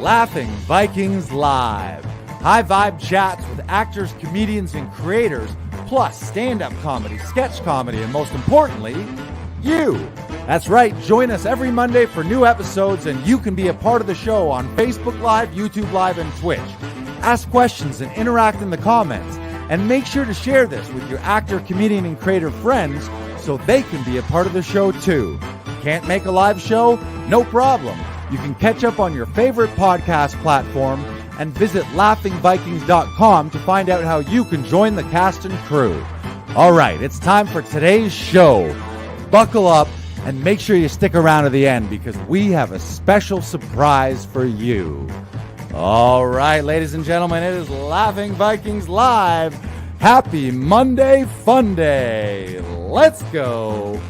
Laughing Vikings Live. High vibe chats with actors, comedians, and creators, plus stand-up comedy, sketch comedy, and most importantly, you. That's right, join us every Monday for new episodes, and you can be a part of the show on Facebook Live, YouTube Live, and Twitch. Ask questions and interact in the comments, and make sure to share this with your actor, comedian, and creator friends so they can be a part of the show too. Can't make a live show? No problem. You can catch up on your favorite podcast platform and visit laughingvikings.com to find out how you can join the cast and crew. All right, it's time for today's show. Buckle up and make sure you stick around to the end because we have a special surprise for you. All right, ladies and gentlemen, it is Laughing Vikings Live. Happy Monday Fun Day. Let's go.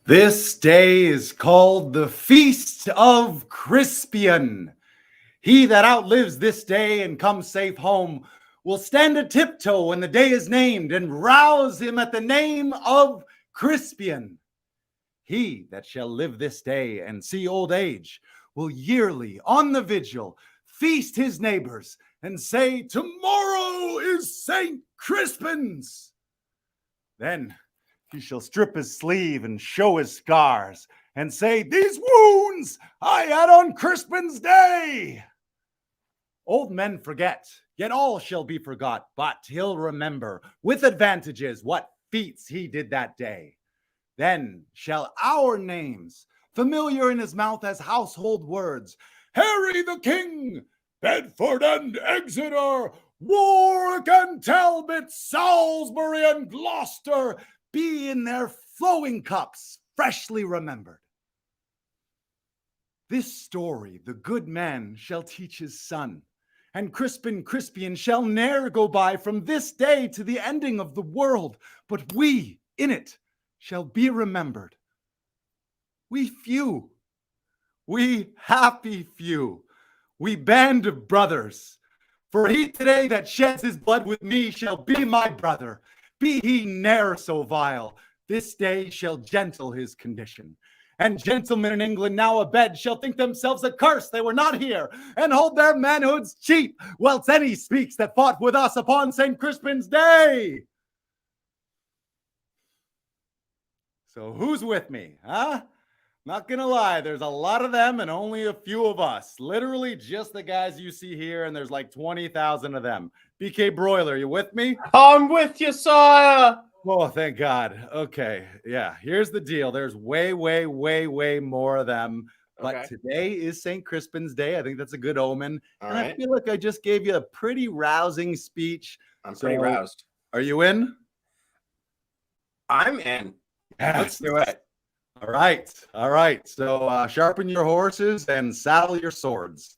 This day is called the Feast of Crispian. He that outlives this day and comes safe home will stand a tiptoe when the day is named and rouse him at the name of Crispian. He that shall live this day and see old age will yearly on the vigil feast his neighbors and say, "Tomorrow is St. Crispin's." Then he shall strip his sleeve and show his scars and say, "These wounds I had on Crispin's day." Old men forget, yet all shall be forgot, but he'll remember with advantages what feats he did that day. Then shall our names, familiar in his mouth as household words, Harry the King, Bedford and Exeter, Warwick and Talbot, Salisbury and Gloucester, be in their flowing cups freshly remembered. This story the good man shall teach his son, and Crispian shall ne'er go by from this day to the ending of the world, but we in it shall be remembered. We few, we happy few, we band of brothers, for he today that sheds his blood with me shall be my brother. Be he ne'er so vile, this day shall gentle his condition. And gentlemen in England now abed shall think themselves accursed they were not here, and hold their manhoods cheap, whilst any speaks that fought with us upon St. Crispin's day. So who's with me, huh? Not gonna lie, there's a lot of them and only a few of us. Literally just the guys you see here, and there's like 20,000 of them. BK Broiler, you with me? I'm with you, sire. Oh, thank God. Okay, yeah, here's the deal. There's way more of them. But today is St. Crispin's Day. I think that's a good omen. All and right. I feel like I just gave you a pretty rousing speech. I'm pretty roused. Are you in? I'm in. Let's do it. All right. So sharpen your horses and saddle your swords.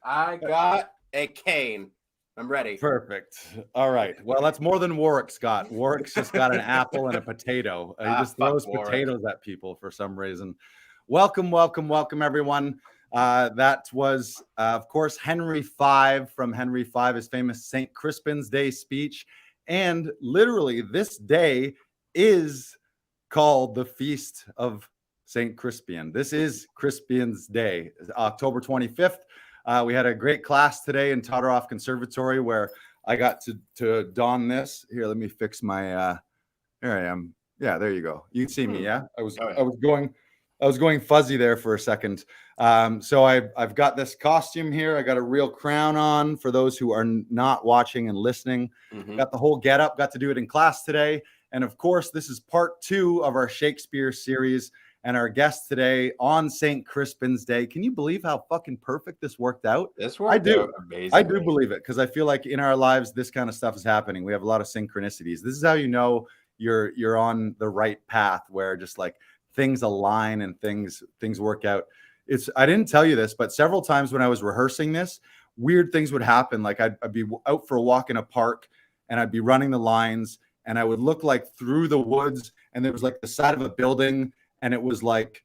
I got a cane. I'm ready. Perfect. All right. Well, that's more than Warwick's got. Warwick's just got an apple and a potato. He just throws potatoes at people for some reason. Welcome, everyone. That was, of course, Henry V from Henry V, his famous St. Crispin's Day speech. And literally, this day is called the Feast of St. Crispian. This is Crispian's Day, October 25th. We had a great class today in Totteroff Conservatory where I got to don this. Here, let me fix my, here I am. Yeah, there you go. You can see me, yeah? I was going fuzzy there for a second. So I've got this costume here. I got a real crown on for those who are not watching and listening. Got the whole getup, got to do it in class today. And of course, this is part 2 of our Shakespeare series and our guest today on St. Crispin's Day. Can you believe how fucking perfect this worked out? This worked out amazing. I do believe it because I feel like in our lives, this kind of stuff is happening. We have a lot of synchronicities. This is how you know you're on the right path where just like things align and things work out. I didn't tell you this, but several times when I was rehearsing this, weird things would happen. Like I'd be out for a walk in a park and I'd be running the lines and I would look like through the woods and there was like the side of a building and it was like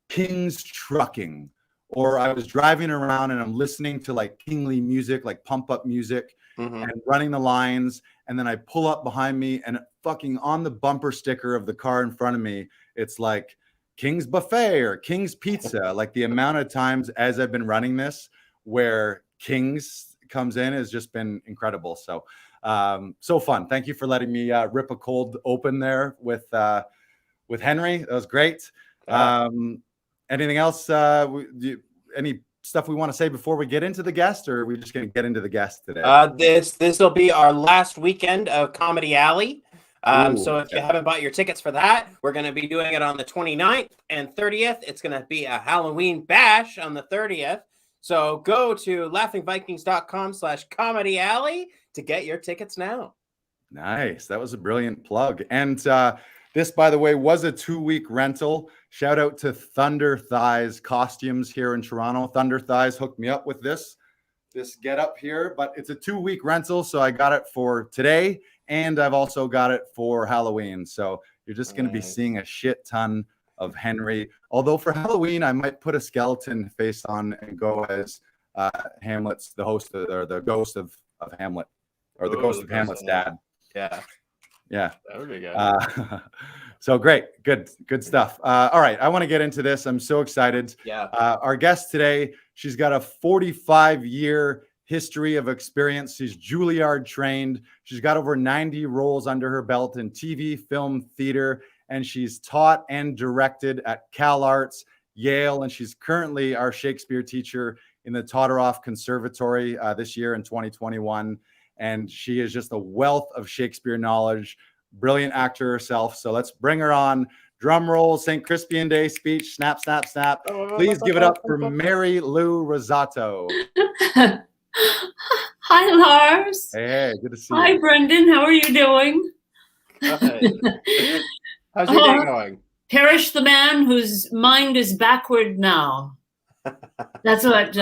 King's Trucking, or I was driving around and I'm listening to like kingly music, like pump up music and running the lines. And then I pull up behind me and fucking on the bumper sticker of the car in front of me, it's like King's Buffet or King's Pizza. Like the amount of times as I've been running this where King's comes in has just been incredible. So so fun. Thank you for letting me rip a cold open there with Henry. That was great. Anything else? Any stuff we want to say before we get into the guest, or are we just going to get into the guest today? This will be our last weekend of Comedy Alley. So if you haven't bought your tickets for that, we're going to be doing it on the 29th and 30th. It's going to be a Halloween bash on the 30th. So go to laughingvikings.com/comedy alley to get your tickets now. Nice. That was a brilliant plug. And this, by the way, was a 2-week rental. Shout out to Thunder Thighs Costumes here in Toronto. Thunder Thighs hooked me up with this get up here, but it's a 2-week rental. So I got it for today, and I've also got it for Halloween. So you're just going to be seeing a shit ton of Henry. Although for Halloween, I might put a skeleton face on and go as Hamlet's, the host or the ghost of Hamlet, or the ghost of Hamlet's dad. Yeah. That would be good. So great. Good stuff. All right. I want to get into this. I'm so excited. Yeah. Our guest today, she's got a 45-year history of experience. She's Juilliard trained. She's got over 90 roles under her belt in TV, film, theater, and she's taught and directed at Cal Arts, Yale, and she's currently our Shakespeare teacher in the Todoroff Conservatory this year in 2021. And she is just a wealth of Shakespeare knowledge, brilliant actor herself. So let's bring her on. Drum roll, St. Crispian Day speech, snap, snap, snap. Please give it up for Mary Lou Rosato. Hi, Lars. Hey, good to see you. Hi, Brendan. How are you doing? How's your day going? Perish the man whose mind is backward now. That's what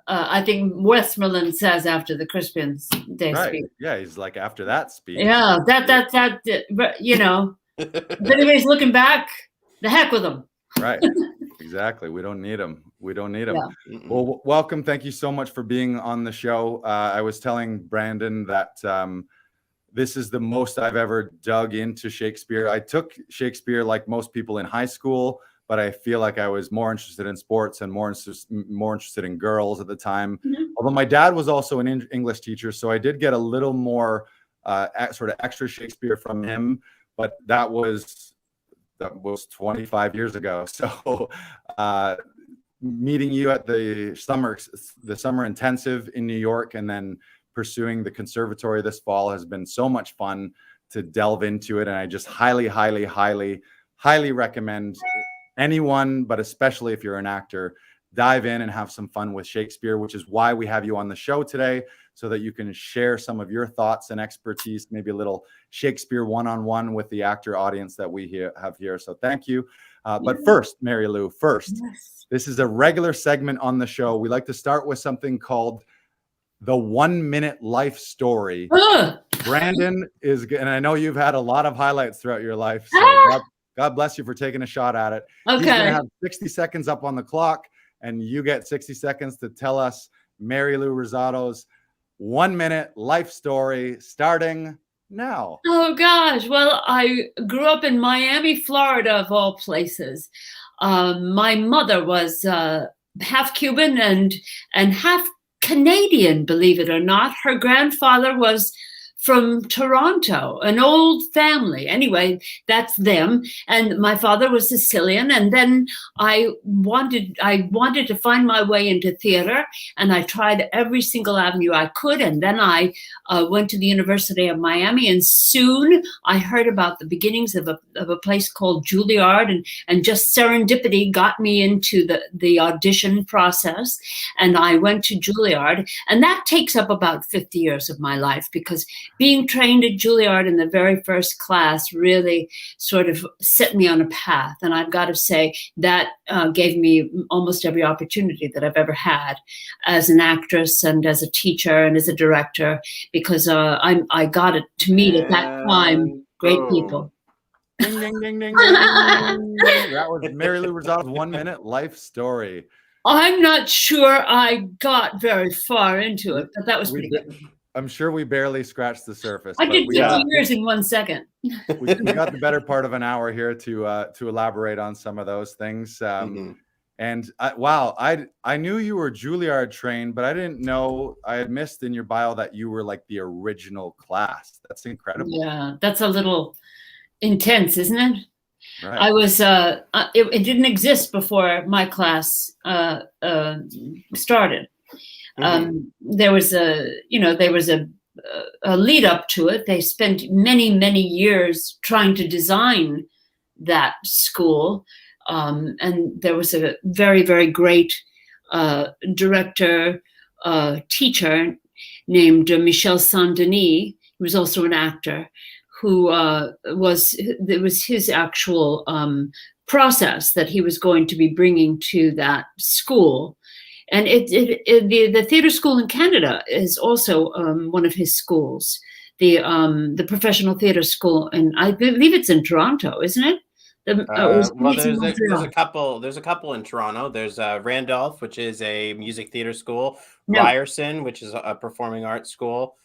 I think Westmoreland says after the Crispian Day speech. Yeah, he's like, after that speech. Yeah, that you know. If anybody's looking back, the heck with them. Right. Exactly. We don't need him. Yeah. Well, welcome. Thank you so much for being on the show. I was telling Brandon that this is the most I've ever dug into Shakespeare. I took Shakespeare like most people in high school, but I feel like I was more interested in sports and more interested in girls at the time. Mm-hmm. Although my dad was also an English teacher, so I did get a little more sort of extra Shakespeare from him. But that was 25 years ago. So meeting you at the summer intensive in New York, and then pursuing the conservatory this fall has been so much fun to delve into it. And I just highly, highly, highly, highly recommend anyone, but especially if you're an actor, dive in and have some fun with Shakespeare, which is why we have you on the show today, so that you can share some of your thoughts and expertise, maybe a little Shakespeare one-on-one with the actor audience that we have here. So thank you. But first, Mary Lou, this is a regular segment on the show. We like to start with something called the 1-minute life story. Brandon is, and I know you've had a lot of highlights throughout your life, so God bless you for taking a shot at it. Okay. He's going to have 60 seconds up on the clock, and you get 60 seconds to tell us Mary Lou Rosato's 1-minute life story, starting now. Oh, gosh. Well, I grew up in Miami, Florida, of all places. My mother was half Cuban and half Canadian, believe it or not. Her grandfather was from Toronto, an old family. Anyway, that's them. And my father was Sicilian. And then I wanted to find my way into theater, and I tried every single avenue I could. And then I went to the University of Miami, and soon I heard about the beginnings of a place called Juilliard, and just serendipity got me into the audition process. And I went to Juilliard, and that takes up about 50 years of my life, because being trained at Juilliard in the very first class really sort of set me on a path. And I've got to say that gave me almost every opportunity that I've ever had as an actress and as a teacher and as a director, because I got to meet at that time great people. Ding, ding, ding, ding, ding. That was Mary Lou Rosato's 1-minute life story. I'm not sure I got very far into it, but that was pretty good. I'm sure we barely scratched the surface. I did 50 Yeah. years in 1 second. We got the better part of an hour here to elaborate on some of those things. And I knew you were Juilliard trained, but I didn't know, I had missed in your bio that you were like the original class. That's incredible. Yeah, that's a little intense, isn't it? Right. I was, it didn't exist before my class started. There was a lead up to it. They spent many, many years trying to design that school. And there was a very, very great director, teacher named Michel Saint-Denis. He was also an actor, who it was his actual process that he was going to be bringing to that school. And the theater school in Canada is also one of his schools, the professional theater school, and I believe it's in Toronto, isn't it? Well, there's a couple in Toronto. There's Randolph, which is a music theater school. No. Ryerson, which is a performing arts school.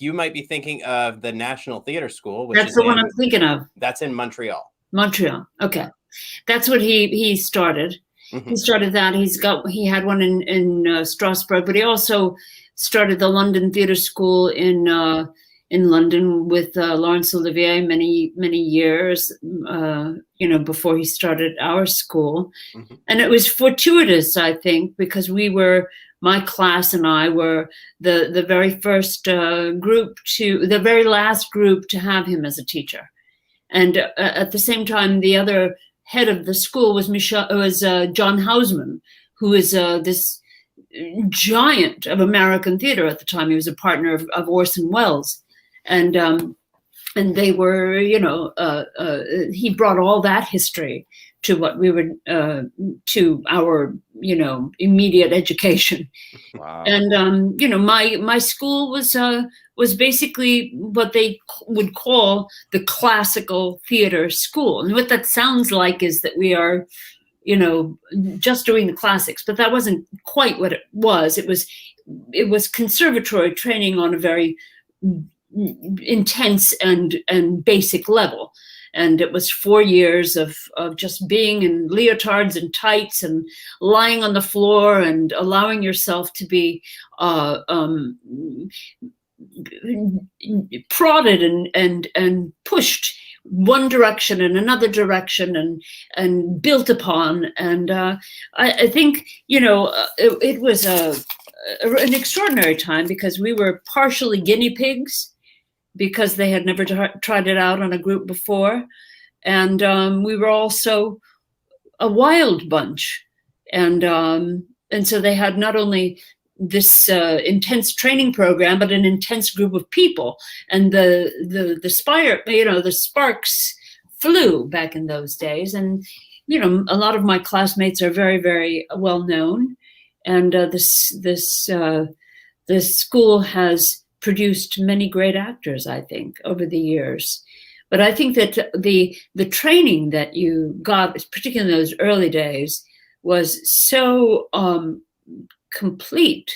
You might be thinking of the National Theater School, which that's the one I'm thinking of. That's in Montreal. Montreal, okay, that's what he started. He started that. He had one in Strasbourg, but he also started the London Theatre School in London with Laurence Olivier many years, before he started our school. And it was fortuitous, I think, because my class and I were the very first the very last group to have him as a teacher. And at the same time, the other head of the school was John Houseman, who is this giant of American theater at the time. He was a partner of Orson Welles. And they were, he brought all that history to what we were, to our, immediate education. Wow. And, my school was basically what they would call the classical theater school. And what that sounds like is that we are, just doing the classics, but that wasn't quite what it was. It was conservatory training on a very intense and basic level. And it was 4 years of just being in leotards and tights and lying on the floor and allowing yourself to be prodded and pushed one direction and another direction and built upon. And I think, it was an extraordinary time because we were partially guinea pigs, because they had never tried it out on a group before. And we were also a wild bunch. And so they had not only this intense training program, but an intense group of people. And the sparks flew back in those days. And, a lot of my classmates are very, very well known. And this school has produced many great actors, I think, over the years. But I think that the training that you got, particularly in those early days, was so complete,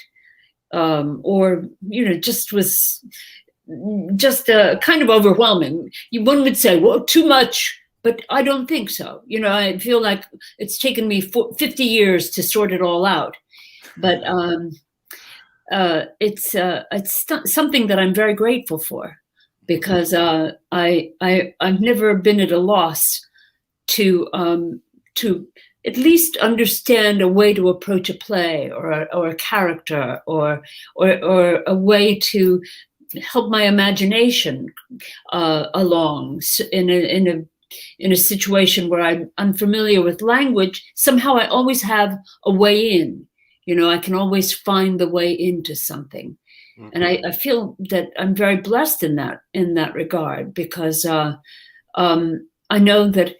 just was just kind of overwhelming. One would say, well, too much, but I don't think so. I feel like it's taken me 50 years to sort it all out. But it's something that I'm very grateful for, because I've never been at a loss to at least understand a way to approach a play or a character or a way to help my imagination along in a situation where I'm unfamiliar with language. Somehow I always have a way in. I can always find the way into something. And I feel that I'm very blessed in that regard, because I know that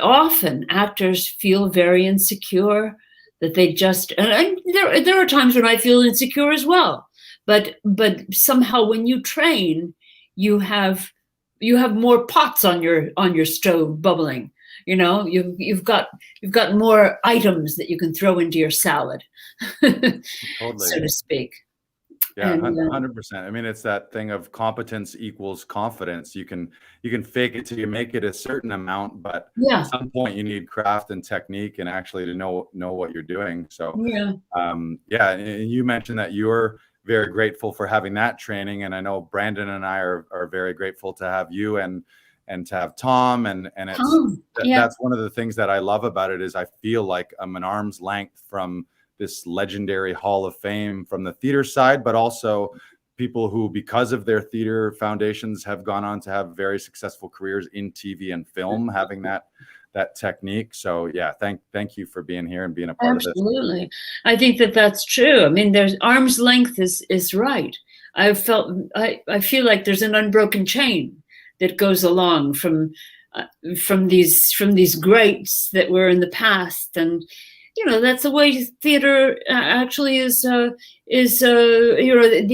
often actors feel very insecure, that they just, and there are times when I feel insecure as well, but somehow when you train, you have more pots on your stove bubbling. You've got more items that you can throw into your salad, Totally. so to speak. Yeah, And 100%. I mean, it's that thing of competence equals confidence. You can fake it till you make it a certain amount, but yeah, at some point you need craft and technique and actually to know what you're doing. So yeah. yeah, and you mentioned that you're very grateful for having that training, and I know Brandon and I are very grateful to have you and to have Tom, and it's Yeah. that's one of the things that I love about it is I feel like I'm an arm's length from this legendary Hall of Fame from the theater side, but also people who, because of their theater foundations, have gone on to have very successful careers in TV and film, having that technique. So yeah, thank you for being here and being a part of this. Absolutely. I think that that's true. I mean, there's arm's length is right. I feel like there's an unbroken chain that goes along from these greats that were in the past, and that's the way theater actually is. The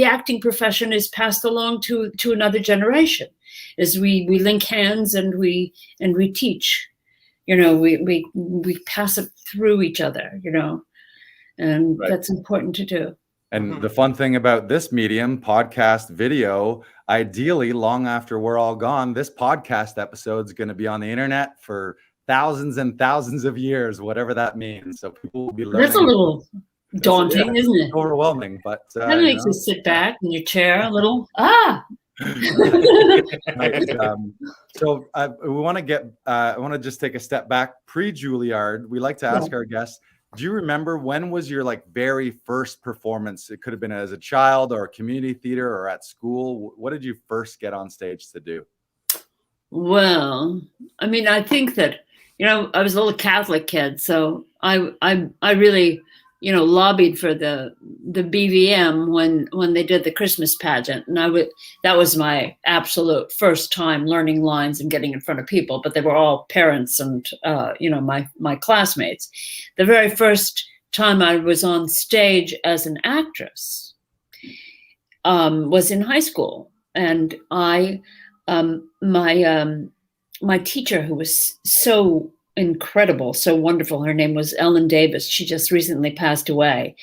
acting profession is passed along to another generation, as we link hands and we teach. We pass it through each other. And Right. That's important to do. And the fun thing about this medium, podcast video, ideally, long after we're all gone, this podcast episode is going to be on the internet for thousands and thousands of years, whatever that means. So people will be learning. That's a little daunting, isn't it? Overwhelming, but That makes you sit back in your chair a little. Right. So we want to get. I want to just take a step back. Pre-Juilliard, we like to ask our guests, do you remember when was your very first performance? It could have been as a child or community theater or at school. What did you first get on stage to do? Well, I mean, I think that, I was a little Catholic kid, so I really, lobbied for the BVM when they did the Christmas pageant, and that was my absolute first time learning lines and getting in front of people. But they were all parents and my classmates. The very first time I was on stage as an actress was in high school, and my teacher, who was so incredible, so wonderful, her name was Ellen Davis. She just recently passed away,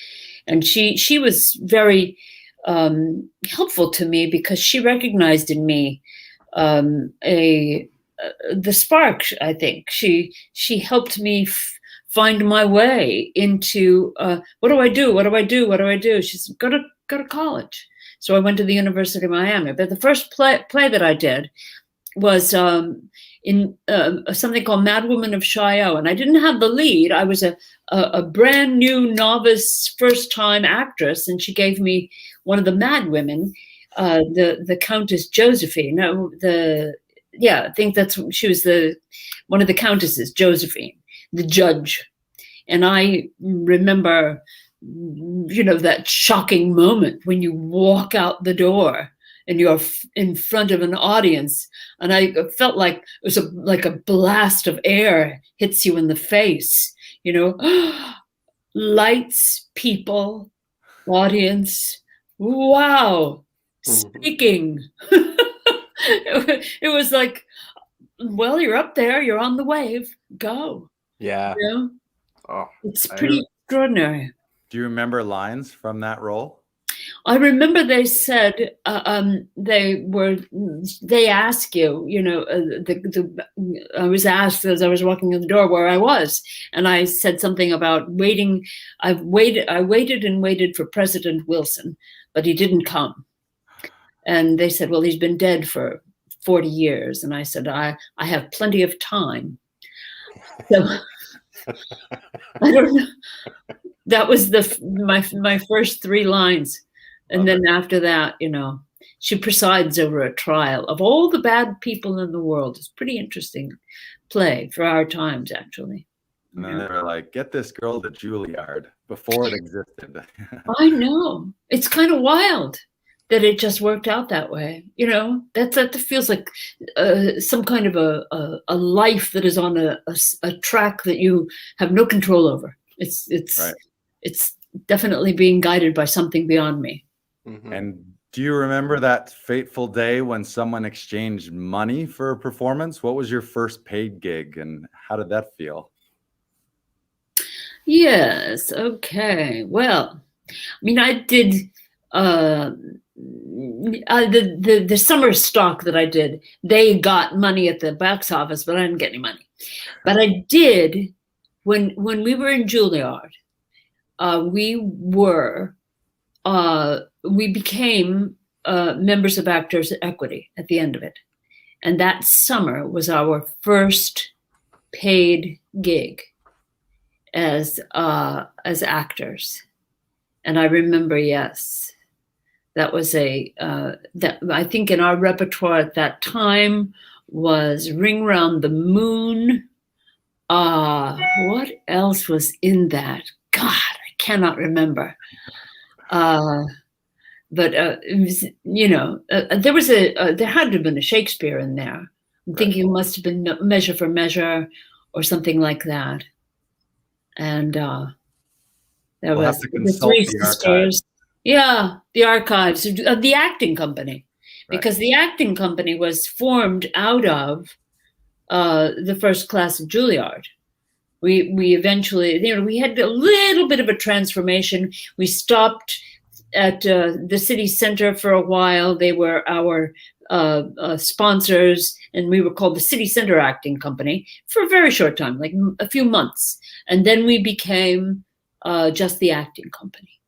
and she was very helpful to me because she recognized in me the spark. I think she helped me find my way into what do I do? What do I do? What do I do? She said, go to college. So I went to the University of Miami. But the first play that I did was in something called Mad Woman of Chaillot, and I didn't have the lead. I was a brand new novice first time actress, and she gave me one of the Mad Women, the Countess Josephine. No, I think she was one of the countesses, Josephine, the judge. And I remember, that shocking moment when you walk out the door and you're in front of an audience, and I felt like it was like a blast of air hits you in the face, lights, people, audience, wow, speaking. It was like, well, you're up there, you're on the wave, go. Yeah. It's pretty extraordinary. Do you remember lines from that role? I remember they said they ask you, I was asked as I was walking in the door where I was, and I said something about waiting. I waited and waited for President Wilson, but he didn't come. And they said, well, he's been dead for 40 years. And I said, I have plenty of time. So I don't know. That was my first three lines. And then after that, she presides over a trial of all the bad people in the world. It's a pretty interesting play for our times, actually. And then they were like, get this girl to Juilliard before it existed. I know. It's kind of wild that it just worked out that way. That feels like some kind of a life that is on a track that you have no control over. It's right. It's definitely being guided by something beyond me. Mm-hmm. And do you remember that fateful day when someone exchanged money for a performance? What was your first paid gig and how did that feel? Yes. Okay. Well, I mean, I did the summer stock that I did, they got money at the box office, but I didn't get any money. But I did when we were in Juilliard. We became members of Actors Equity at the end of it, and that summer was our first paid gig as actors. And I remember, yes, that was that I think in our repertoire at that time was Ring Round the Moon. What else was in that? God, I cannot remember. But it was, there was there had to have been a Shakespeare in there. I'm thinking it must have been Measure for Measure or something like that. And there We'll was have to consult the Three the Sisters. archives. Yeah, the archives of the acting company, because the acting company was formed out of the first class of Juilliard. We eventually, we had a little bit of a transformation. We stopped at the city center for a while. They were our sponsors, and we were called the City Center Acting Company for a very short time, like a few months. And then we became just the acting company.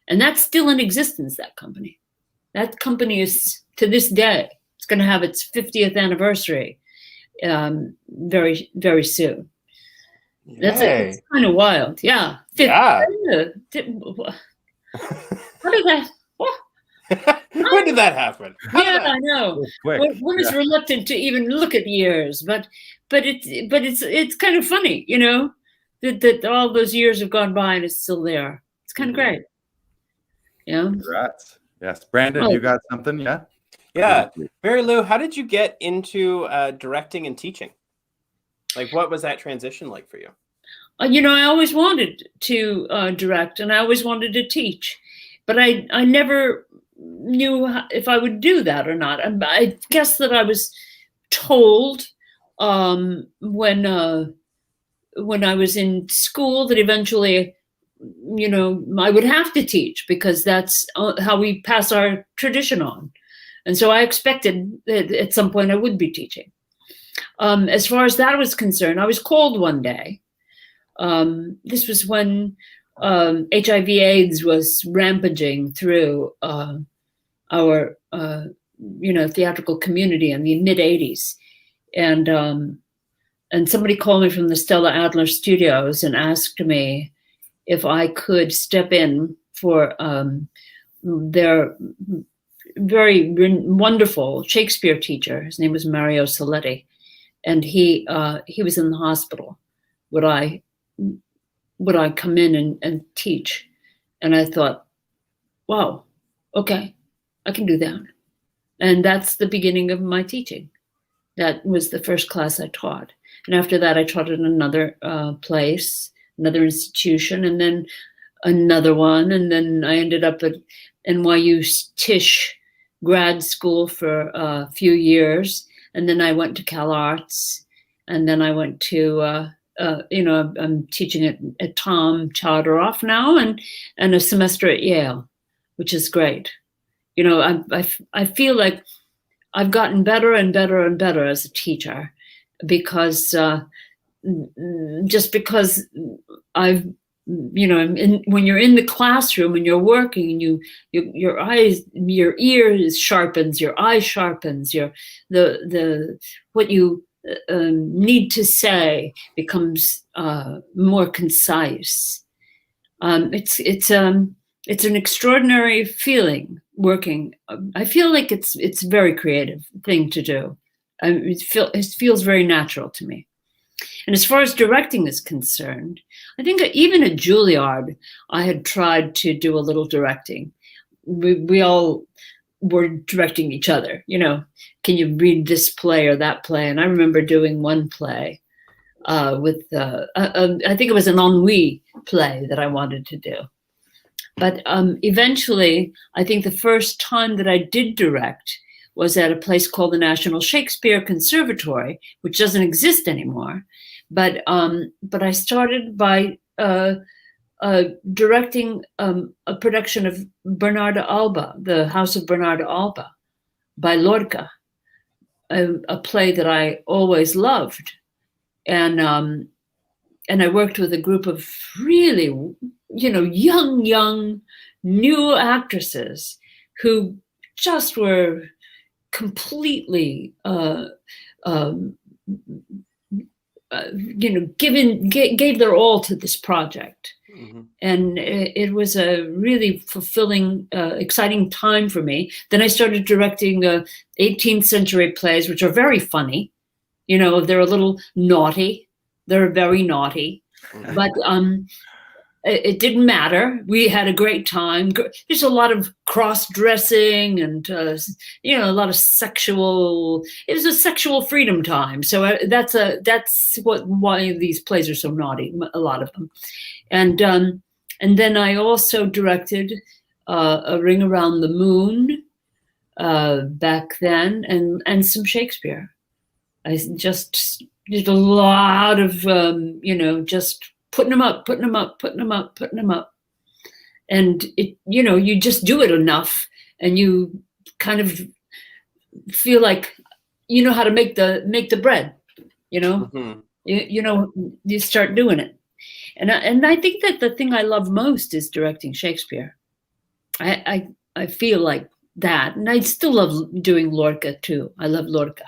And that's still in existence, that company. That company is, to this day, it's going to have its 50th anniversary very, very soon. That's kind of wild. Yeah. Yeah. How did that? When did that happen? I know. One is reluctant to even look at years, but it's kind of funny, that all those years have gone by and it's still there. It's kind of great. Yeah. Congrats. Yes, Brandon, you got something? Yeah. Yeah. Mary Lou, how did you get into directing and teaching? Like, what was that transition like for you? I always wanted to direct, and I always wanted to teach, but I never knew if I would do that or not. I guess that I was told when I was in school that eventually, I would have to teach because that's how we pass our tradition on. And so I expected that at some point I would be teaching. As far as that was concerned, I was called one day. This was when HIV/AIDS was rampaging through our theatrical community in the mid-'80s. And somebody called me from the Stella Adler Studios and asked me if I could step in for their very wonderful Shakespeare teacher. His name was Mario Saletti, and he was in the hospital. Would I come in and teach? And I thought, wow, okay, I can do that. And that's the beginning of my teaching. That was the first class I taught. And after that, I taught at another place, another institution, and then another one. And then I ended up at NYU Tisch grad school for a few years. And then I went to Cal Arts. And then I went to, I'm teaching at Tom Charteroff now and a semester at Yale, which is great. I feel like I've gotten better and better and better as a teacher because I've, when you're in the classroom and you're working and your eyes, your ears sharpens, your eye sharpens, what you need to say becomes more concise. It's an extraordinary feeling working. I feel like it's a very creative thing to do. It feels very natural to me. And as far as directing is concerned, I think even at Juilliard, I had tried to do a little directing. We all were directing each other. Can you read this play or that play? And I remember doing one play with, I think it was an ennui play that I wanted to do. But eventually, I think the first time that I did direct was at a place called the National Shakespeare Conservatory, which doesn't exist anymore. But I started by directing a production of Bernarda Alba, The House of Bernarda Alba, by Lorca, a play that I always loved. And I worked with a group of really, young, new actresses who just were completely, gave their all to this project. Mm-hmm. And it was a really fulfilling, exciting time for me. Then I started directing 18th century plays, which are very funny. They're a little naughty. They're very naughty. But it didn't matter. We had a great time. There's a lot of cross-dressing and, a lot of sexual. It was a sexual freedom time. So that's why these plays are so naughty, a lot of them. And then I also directed A Ring Around the Moon back then, and some Shakespeare. I just did a lot of, just putting them up. And you just do it enough and you kind of feel like you know how to make the bread, Mm-hmm. You start doing it. And I think that the thing I love most is directing Shakespeare. I feel like that. And I still love doing Lorca too. I love Lorca.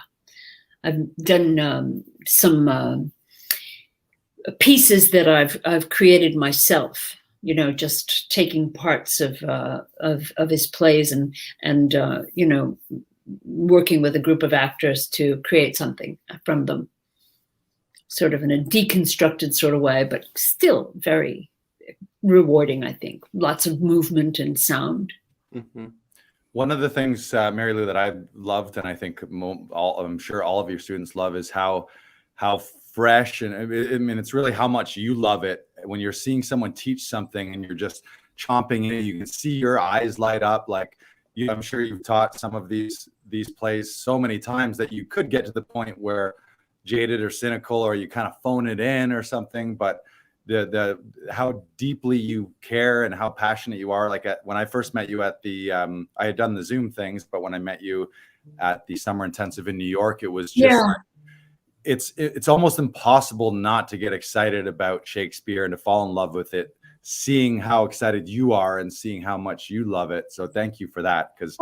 I've done some pieces that I've created myself, just taking parts of his plays and working with a group of actors to create something from them, sort of in a deconstructed sort of way, but still very rewarding, I think. Lots of movement and sound. Mm-hmm. One of the things, Mary Lou, that I loved, and I think I'm sure all of your students love, is how fresh, and I mean, it's really how much you love it when you're seeing someone teach something and you're just chomping in. You can see your eyes light up. Like I'm sure you've taught some of these plays so many times that you could get to the point where jaded or cynical, or you kind of phone it in or something, but the how deeply you care and how passionate you are. Like when I first met you at the I had done the Zoom things, but when I met you at the summer intensive in New York, it was just it's almost impossible not to get excited about Shakespeare and to fall in love with it, seeing how excited you are and seeing how much you love it. So thank you for that, because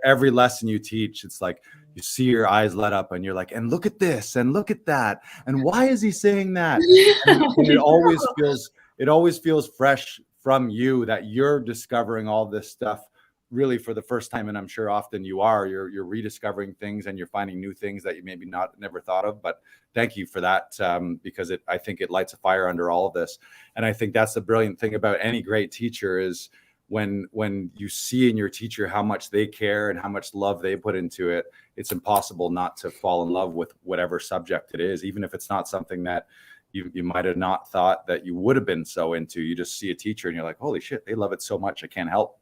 every lesson you teach, it's like you see your eyes light up and you're like, and look at this and look at that, and why is he saying that? And it always feels fresh from you that you're discovering all this stuff really for the first time. And I'm sure often you're rediscovering things and you're finding new things that you maybe never thought of. But thank you for that, because I think it lights a fire under all of this. And I think that's the brilliant thing about any great teacher is when you see in your teacher how much they care and how much love they put into it, it's impossible not to fall in love with whatever subject it is, even if it's not something that you might have not thought that you would have been so into. You just see a teacher and you're like, holy shit, they love it so much, I can't help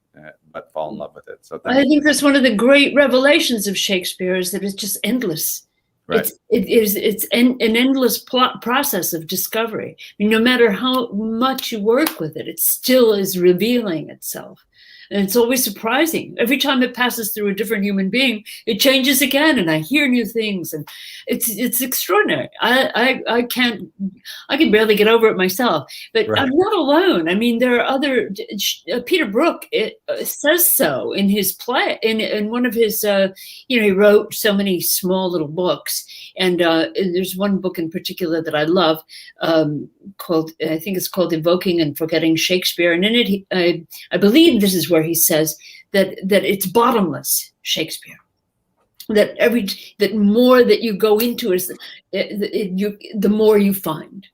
but fall in love with it. So I think that's one of the great revelations of Shakespeare, is that it's just endless. Right. It's an endless process of discovery. I mean, no matter how much you work with it, it still is revealing itself. And it's always surprising. Every time it passes through a different human being, it changes again, and I hear new things, and it's extraordinary. I can barely get over it myself, but right. I'm not alone. I mean, there are other. Peter Brook says so in his play, in one of his. He wrote so many small little books, and there's one book in particular that I love, called, I think it's called "Evoking and Forgetting Shakespeare," and in it, I believe this is where he says that it's bottomless Shakespeare. That more that you go into is the more you find.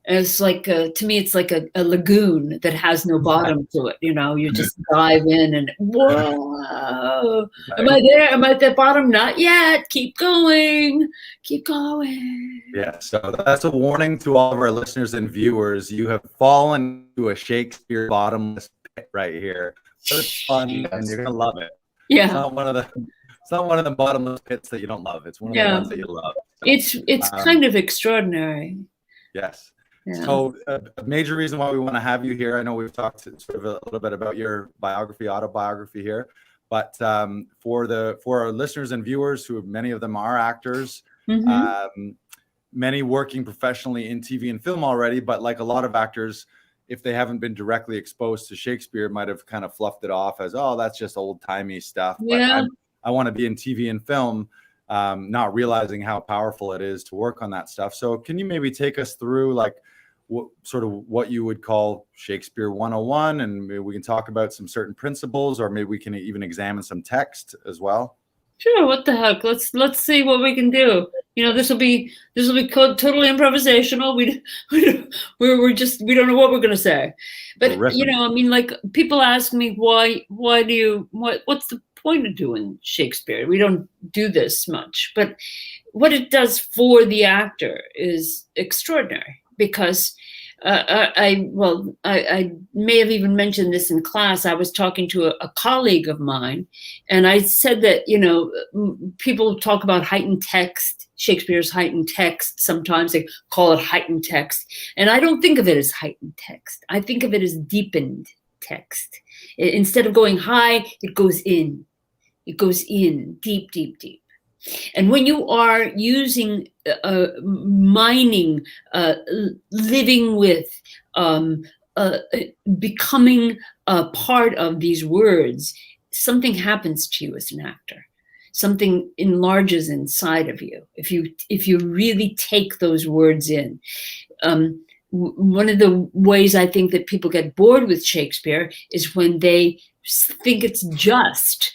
And it's like to me, it's like a lagoon that has no bottom to it. You just dive in and whoa, am I there? Am I at the bottom? Not yet. Keep going. Yeah. So that's a warning to all of our listeners and viewers. You have fallen into a Shakespeare bottomless pit right here. But it's fun, and you're gonna love it. Yeah. It's not one of the bottomless pits that you don't love. It's one of the ones that you love. So, it's kind of extraordinary. Yes. Yeah. So a major reason why we want to have you here, I know we've talked sort of a little bit about your autobiography here, but for our listeners and viewers, who many of them are actors, many working professionally in TV and film already, but like a lot of actors, if they haven't been directly exposed to Shakespeare, might have kind of fluffed it off as, oh, that's just old-timey stuff. Yeah. But I want to be in TV and film, not realizing how powerful it is to work on that stuff. So can you maybe take us through like what you would call Shakespeare 101, and maybe we can talk about some certain principles, or maybe we can even examine some text as well? Sure. What the heck? Let's see what we can do. This will be totally improvisational. We don't know what we're going to say. But like people ask me what's the point of doing Shakespeare? We don't do this much, but what it does for the actor is extraordinary, because I may have even mentioned this in class. I was talking to a colleague of mine, and I said that, people talk about heightened text, Shakespeare's heightened text. Sometimes they call it heightened text. And I don't think of it as heightened text. I think of it as deepened text. Instead of going high, it goes in. It goes in deep, deep, deep. And when you are using, mining, living with, becoming a part of these words, something happens to you as an actor. Something enlarges inside of you if you really take those words in. One of the ways I think that people get bored with Shakespeare is when they think it's just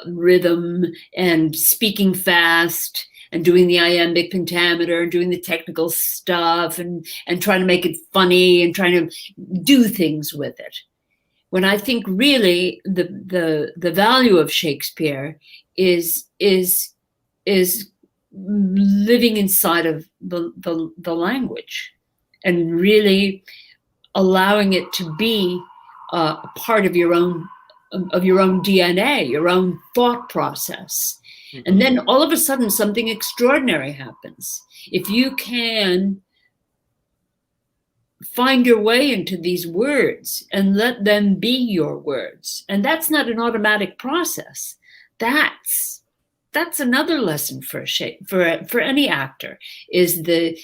rhythm and speaking fast and doing the iambic pentameter and doing the technical stuff and trying to make it funny and trying to do things with it. When I think really the value of Shakespeare is living inside of the language and really allowing it to be a part of your own DNA, your own thought process. Mm-hmm. And then all of a sudden something extraordinary happens. If you can find your way into these words and let them be your words. And that's not an automatic process. That's another lesson for any actor, is the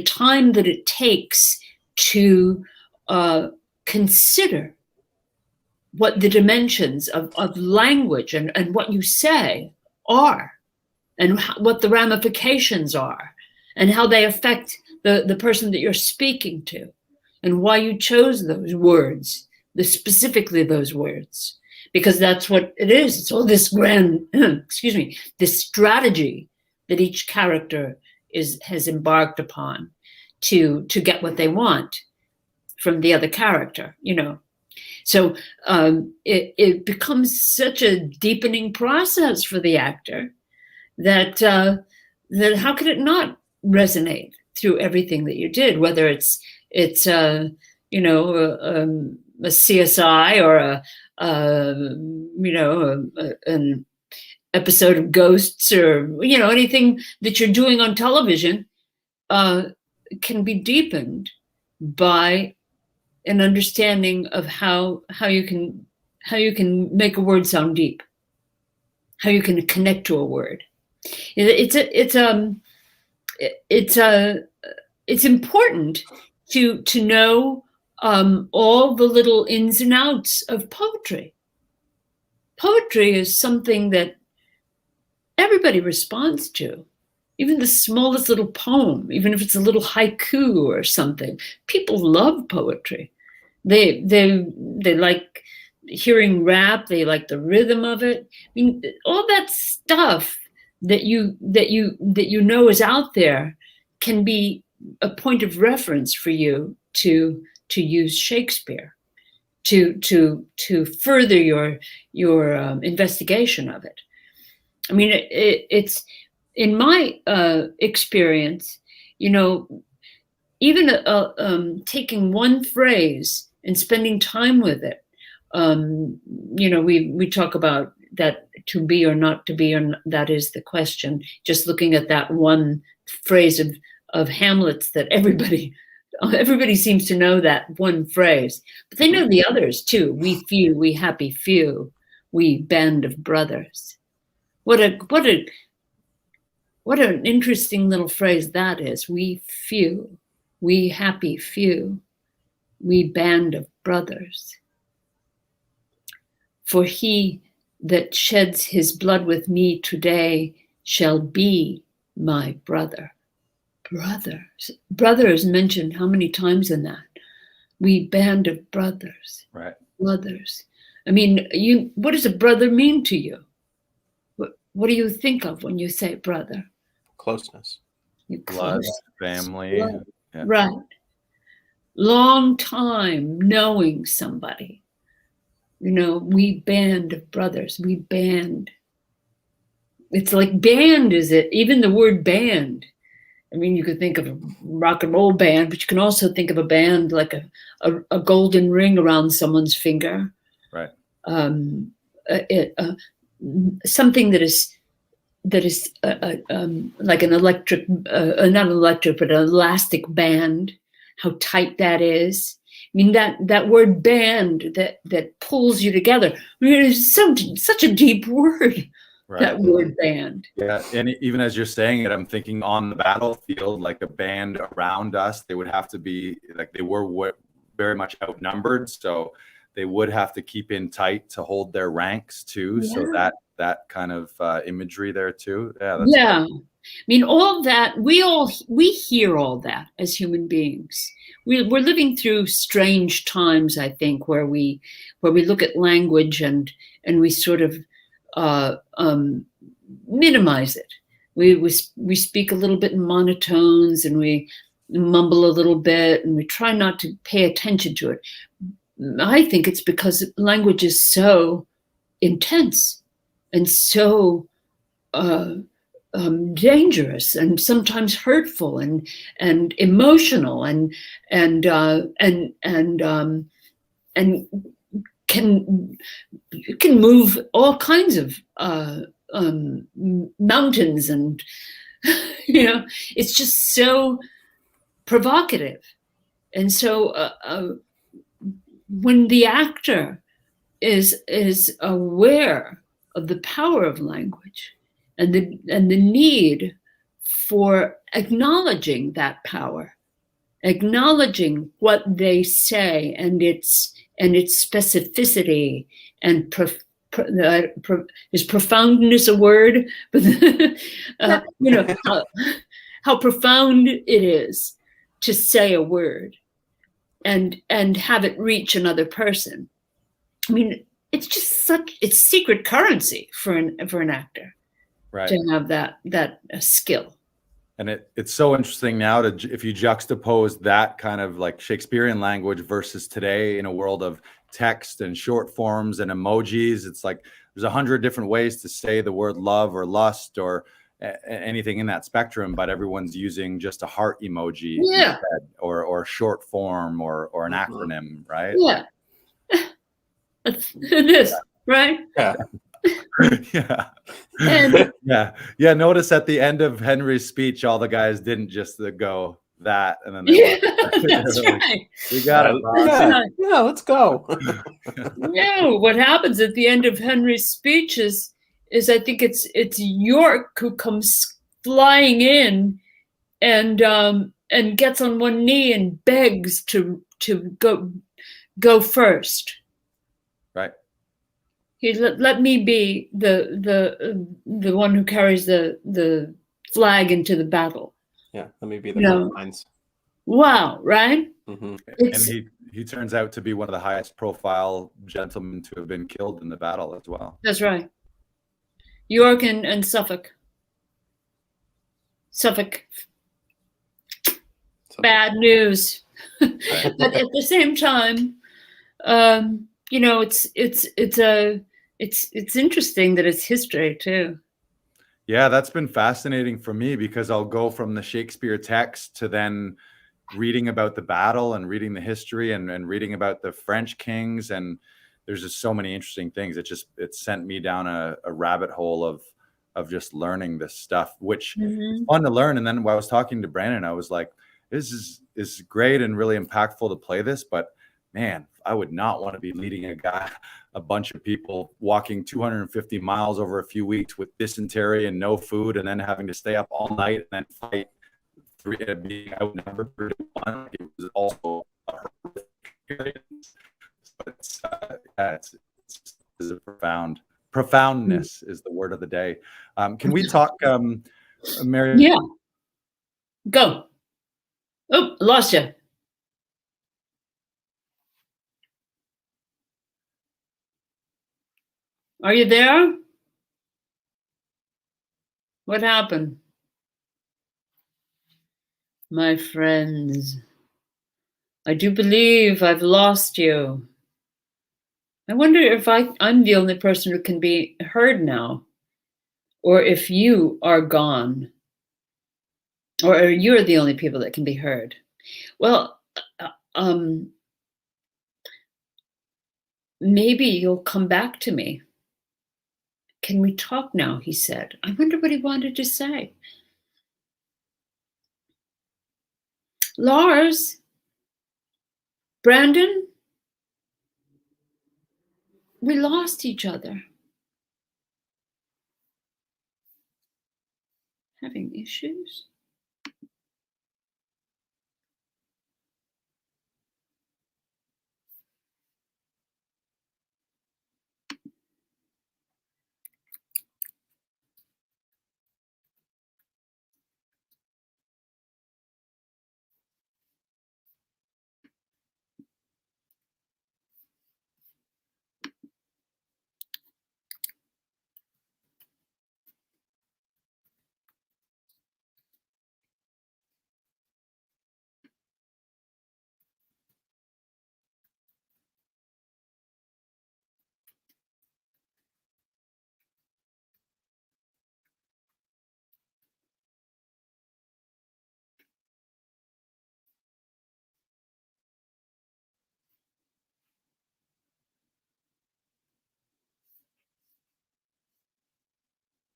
time that it takes to consider what the dimensions of language and what you say are, and what the ramifications are, and how they affect the person that you're speaking to, and why you chose those words, specifically those words, because that's what it is. It's all this grand, this strategy that each character has embarked upon to get what they want from the other character, So it becomes such a deepening process for the actor that how could it not resonate through everything that you did, whether it's a CSI or an episode of Ghosts, or anything that you're doing on television can be deepened by an understanding of how you can make a word sound deep, how you can connect to a word. It's important to know all the little ins and outs of poetry. Poetry is something that everybody responds to. Even the smallest little poem, even if it's a little haiku or something, people love poetry. They like hearing rap. They like the rhythm of it. I mean, all that stuff that you know is out there can be a point of reference for you to use Shakespeare to further your investigation of it. I mean, it's in my experience, even taking one phrase and spending time with it. We talk about that, to be or not to be, or that is the question. Just looking at that one phrase Hamlet's that everybody seems to know that one phrase, but they know the others too. We few, we happy few, we band of brothers. What an interesting little phrase that is. We few, we happy few, we band of brothers. For he that sheds his blood with me today shall be my brother. Brother is mentioned how many times in that? We band of brothers. Right. Brothers. I mean, what does a brother mean to you? What do you think of when you say brother? Closeness. Blood, family. Blood. Yeah. Right. Long time knowing somebody. We band of brothers. We band. It's like band, is it? Even the word band. I mean, you could think of a rock and roll band, but you can also think of a band like a golden ring around someone's finger. Right. Something that is like an electric, not electric, but an elastic band. How tight that is. I mean, that word band that pulls you together. I mean, it's such a deep word. Right. That word band. Yeah, and even as you're saying it, I'm thinking on the battlefield, like a band around us, they would have to be like they were very much outnumbered, so they would have to keep in tight to hold their ranks too. Yeah. So that kind of imagery there too. Yeah. Yeah. Cool. I mean, all that we hear all that as human beings. We're living through strange times, I think, where we look at language and we sort of minimize it. We speak a little bit in monotones and we mumble a little bit and we try not to pay attention to it. I think it's because language is so intense and so dangerous and sometimes hurtful and emotional and can move all kinds of mountains, and it's just so provocative. And so when the actor is aware of the power of language and the need for acknowledging that power, acknowledging what they say and its specificity and is profoundness a word? But how profound it is to say a word and have it reach another person. I mean, it's just it's secret currency for an actor, right, to have that skill. And it's so interesting now if you juxtapose that kind of like Shakespearean language versus today in a world of text and short forms and emojis. It's like there's 100 different ways to say the word love or lust or anything in that spectrum, but everyone's using just a heart emoji instead, or short form or an acronym, right? Yeah. It is, right? Yeah. Yeah. Notice at the end of Henry's speech, all the guys didn't just go that, and then that's right. We got it. Yeah, let's go. No, what happens at the end of Henry's speech is I think it's York who comes flying in and gets on one knee and begs to go first. Right. He let me be the one who carries the flag into the battle. Yeah, let me be the front lines. Wow, right? Mm-hmm. And he turns out to be one of the highest profile gentlemen to have been killed in the battle as well. That's right. York and Suffolk. Bad news. But at the same time, it's interesting that it's history too. Yeah, that's been fascinating for me because I'll go from the Shakespeare text to then reading about the battle and reading the history and reading about the French kings. And there's just so many interesting things. It sent me down a rabbit hole of just learning this stuff, which is fun to learn. And then when I was talking to Brandon, I was like, this is great and really impactful to play this, but man, I would not want to be leading a bunch of people walking 250 miles over a few weeks with dysentery and no food, and then having to stay up all night and then fight being outnumbered 3-1. It was also a horrific experience. But it's a profoundness is the word of the day. Can we talk, Mary? Yeah, go. Oh, lost you. Are you there? What happened? My friends, I do believe I've lost you. I wonder if I'm the only person who can be heard now, or if you are gone, or you're the only people that can be heard. Well, maybe you'll come back to me. Can we talk now? He said. I wonder what he wanted to say. Lars? Brandon? We lost each other. Having issues?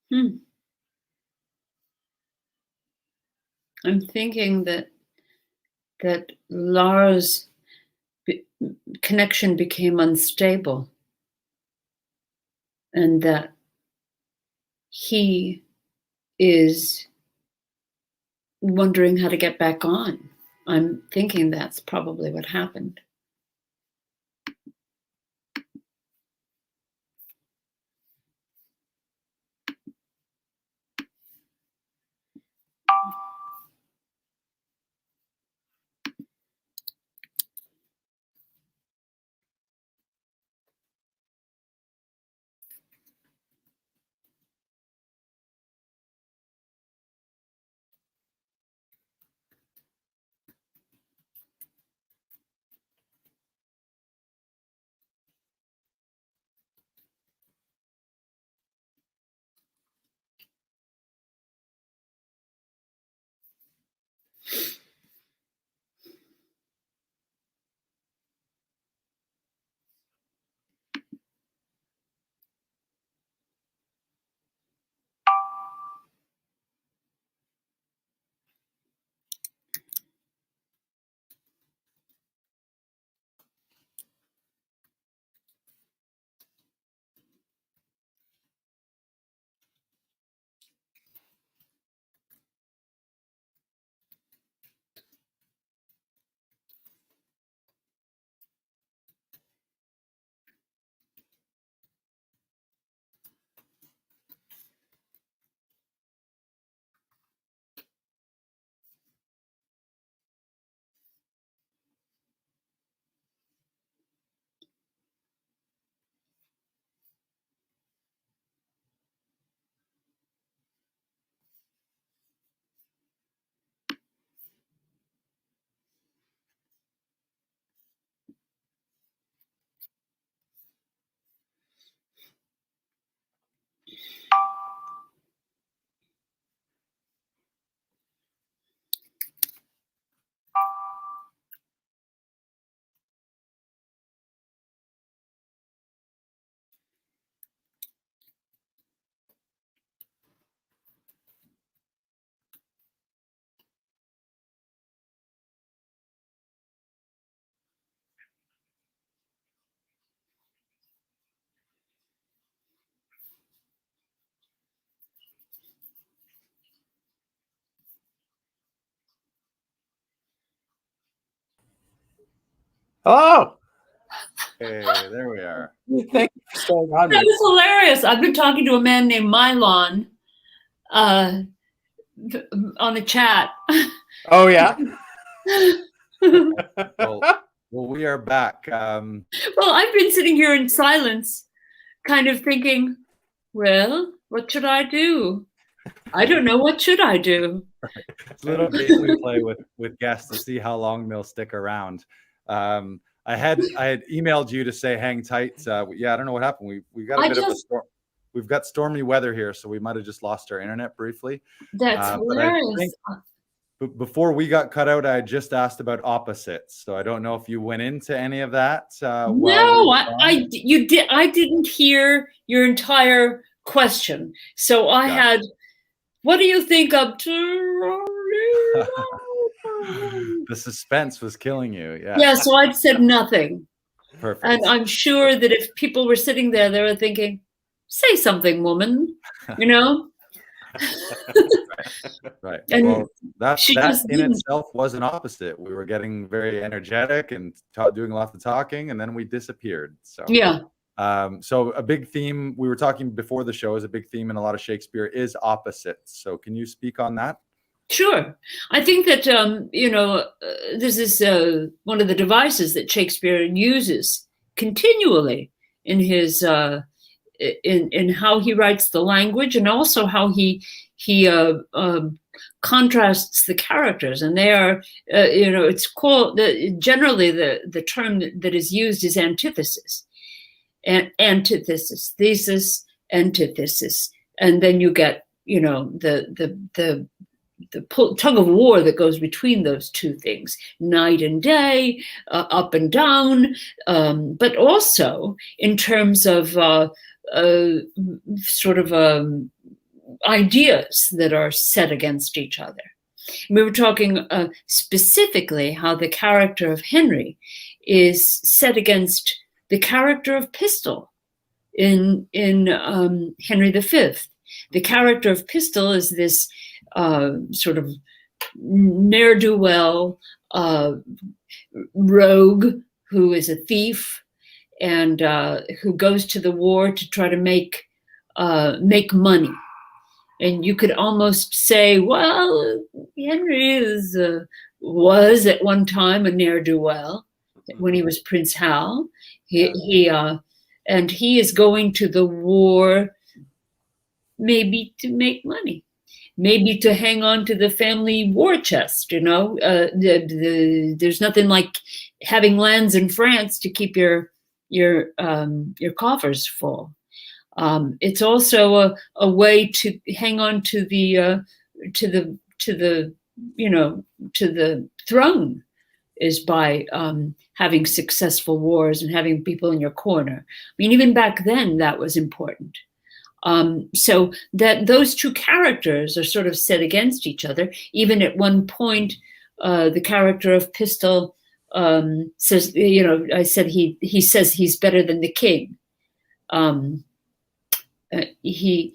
I'm thinking that Lars' connection became unstable, and that he is wondering how to get back on. I'm thinking that's probably what happened. Hello. Hey, there we are. Thank you for staying on That me. was hilarious. I've been talking to a man named Mylon on a chat. Oh, yeah? Well, we are back. Well, I've been sitting here in silence, kind of thinking, well, what should I do? I don't know. What should I do? It's a little game we play with guests to see how long they'll stick around. I had emailed you to say hang tight. Yeah, I don't know what happened. We got a bit of a storm. We've got stormy weather here, so we might have just lost our internet briefly. That's hilarious. Before we got cut out, I just asked about opposites, so I don't know if you went into any of that. No, you did. I didn't hear your entire question, so I had. What do you think of? The suspense was killing you. Yeah. Yeah. So I'd said nothing. Perfect. And I'm sure that if people were sitting there, they were thinking, "Say something, woman," you know. Right. And well, that in itself was an opposite. We were getting very energetic and doing lots of talking, and then we disappeared. So yeah. So a big theme we were talking before the show is a big theme in a lot of Shakespeare is opposites. So can you speak on that? Sure. I think that this is one of the devices that Shakespeare uses continually in his in how he writes the language, and also how he contrasts the characters. And they are it's called generally the term that is used is antithesis. And antithesis, thesis, antithesis, and then you get the tug of war that goes between those two things, night and day, up and down, but also in terms of ideas that are set against each other. We were talking specifically how the character of Henry is set against the character of Pistol in Henry V. The character of Pistol is this sort of ne'er-do-well rogue who is a thief and who goes to the war to try to make money. And you could almost say, well, Henry was at one time a ne'er-do-well when he was Prince Hal. He is going to the war maybe to make money, maybe to hang on to the family war chest. There's nothing like having lands in France to keep your coffers full. It's also a way to hang on to the throne, is by having successful wars and having people in your corner. I mean, even back then, that was important. So that those two characters are sort of set against each other. Even at one point, the character of Pistol says, I said he says he's better than the king. It's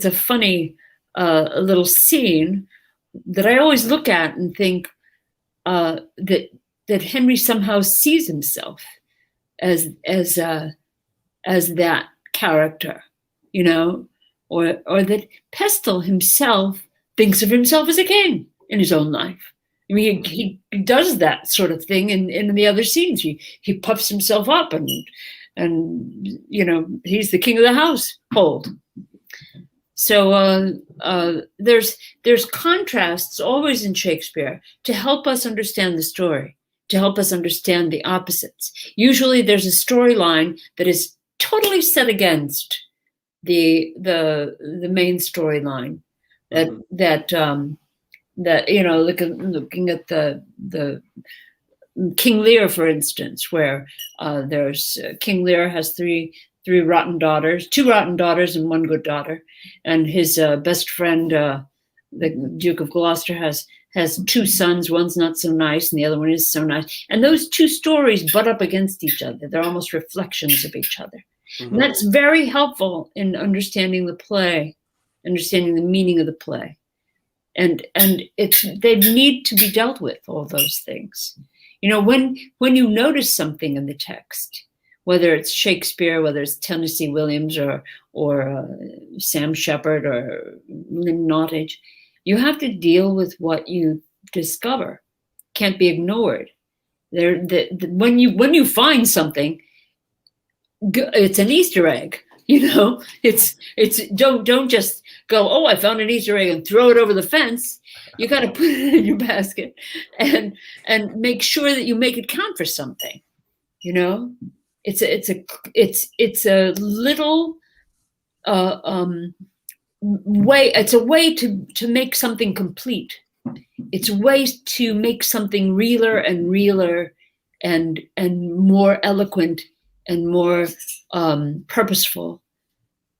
a funny little scene that I always look at and think that Henry somehow sees himself as that character, or that Pestle himself thinks of himself as a king in his own life. I mean, he does that sort of thing in the other scenes. He puffs himself up and he's the king of the household. So there's contrasts always in Shakespeare to help us understand the story, to help us understand the opposites. Usually there's a storyline that is totally set against the main storyline. Looking at the King Lear, for instance, where there's King Lear has three rotten daughters, 2 rotten daughters and 1 good daughter, and his best friend, the Duke of Gloucester, has 2 sons. One's not so nice, and the other one is so nice. And those 2 stories butt up against each other. They're almost reflections of each other. Mm-hmm. And that's very helpful in understanding the play, understanding the meaning of the play. and they need to be dealt with, all those things. When you notice something in the text, whether it's Shakespeare, whether it's Tennessee Williams or Sam Shepard or Lynn Nottage, you have to deal with what you discover. Can't be ignored. When you find something, it's an Easter egg. It's don't just go, oh, I found an Easter egg and throw it over the fence. You got to put it in your basket and make sure that you make it count for something. It's a little way. It's a way to make something complete. It's a way to make something realer and more eloquent and more purposeful,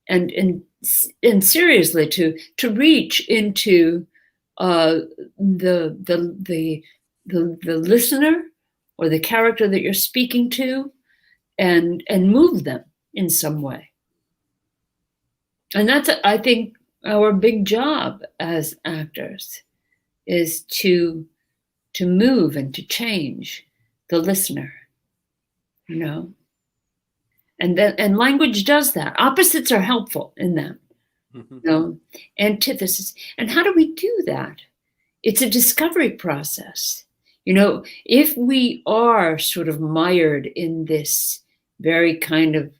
and seriously to reach into the listener or the character that you're speaking to, and move them in some way. And that's, I think, our big job as actors, is to move and to change the listener, and language does that. Opposites are helpful in that, antithesis. And how do we do that? It's a discovery process. If we are sort of mired in this very kind of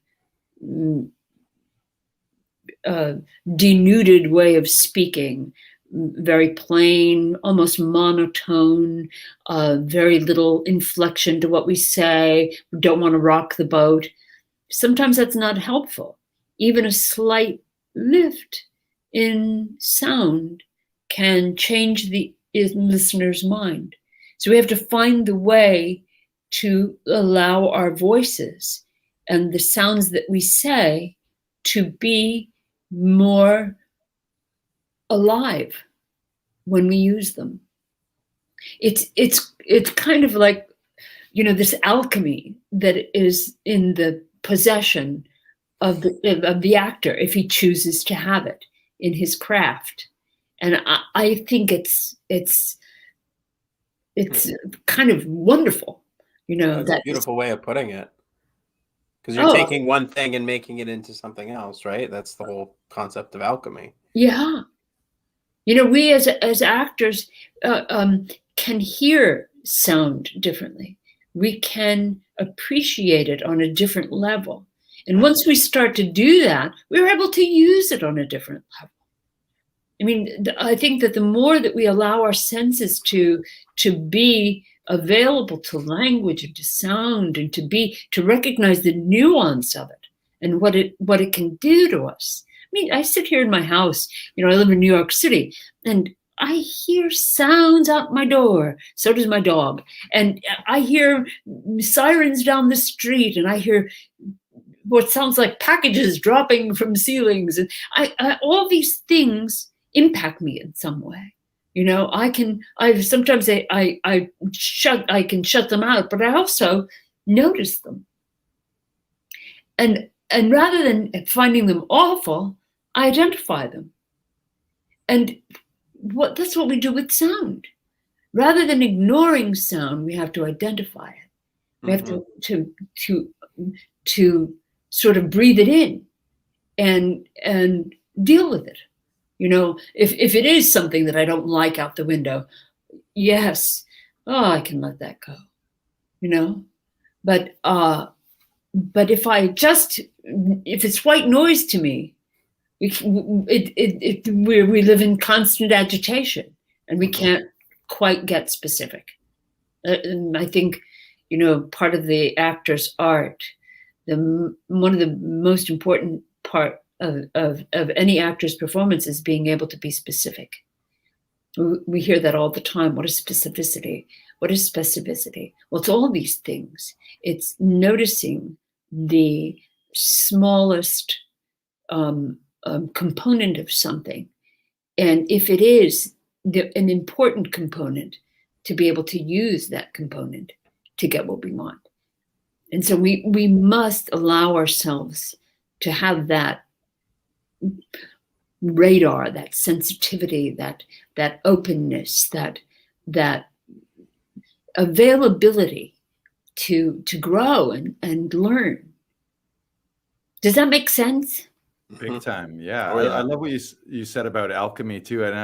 denuded way of speaking, very plain, almost monotone, very little inflection to what we say, we don't want to rock the boat. Sometimes that's not helpful. Even a slight lift in sound can change the listener's mind. So we have to find the way to allow our voices and the sounds that we say to be more alive when we use them. It's kind of like, this alchemy that is in the possession of the actor, if he chooses to have it in his craft. And I think it's kind of wonderful, That's a beautiful way of putting it. Because you're taking one thing and making it into something else, right? That's the whole concept of alchemy. Yeah. We as actors can hear sound differently. We can appreciate it on a different level. And once we start to do that, we're able to use it on a different level. I think that the more that we allow our senses to be available to language and to sound, and to recognize the nuance of it and what it can do to us. I sit here in my house, I live in New York City, and I hear sounds out my door. So does my dog. And I hear sirens down the street, and I hear what sounds like packages dropping from ceilings. And all these things impact me in some way. Sometimes I can shut them out, but I also notice them. And rather than finding them awful, I identify them. And that's what we do with sound. Rather than ignoring sound, we have to identify it. We have to sort of breathe it in and deal with it. If it is something that I don't like out the window, yes, I can let that go. But if it's white noise to me, we live in constant agitation, and we can't quite get specific. And I think, part of the actor's art, one of the most important part of any actor's performance is being able to be specific. We hear that all the time. What is specificity? What is specificity? Well, it's all these things. It's noticing the smallest component of something. And if it is an important component, to be able to use that component to get what we want. And so we must allow ourselves to have that radar, that sensitivity, that openness, that availability to grow and learn. Does that make sense? Big time, yeah. Oh, yeah. I love what you said about alchemy too, and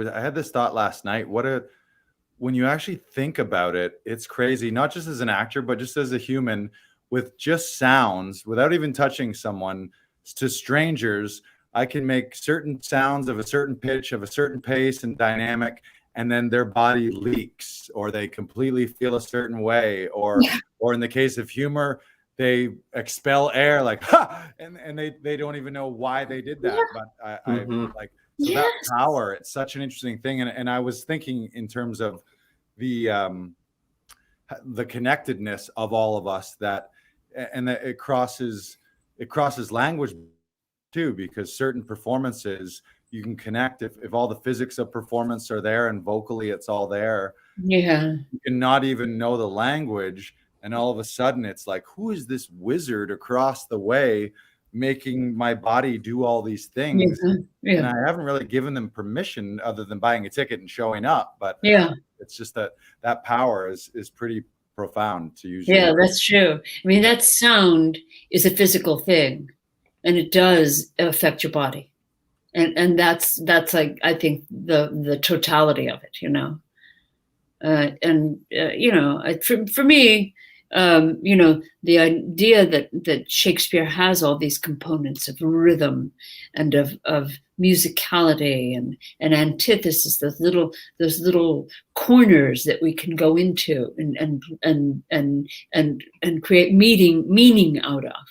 I had this thought last night. When you actually think about it, it's crazy. Not just as an actor, but just as a human, with just sounds, without even touching someone, to strangers, I can make certain sounds of a certain pitch, of a certain pace and dynamic, and then their body leaks, or they completely feel a certain way, or in the case of humor, they expel air like ha, and they don't even know why they did that. But I like, so that power, it's such an interesting thing. And I was thinking in terms of the connectedness of all of us, that it crosses language too, because certain performances you can connect if all the physics of performance are there and vocally it's all there. Yeah. You can not even know the language, and all of a sudden it's like, who is this wizard across the way making my body do all these things? Yeah. And I haven't really given them permission other than buying a ticket and showing up. But it's just that power is pretty profound, to use. Yeah, that's true. I mean, that sound is a physical thing, and it does affect your body. And that's like, I think the totality of it, you know. For me, the idea that Shakespeare has all these components of rhythm and of musicality and antithesis, those little corners that we can go into and create meaning out of.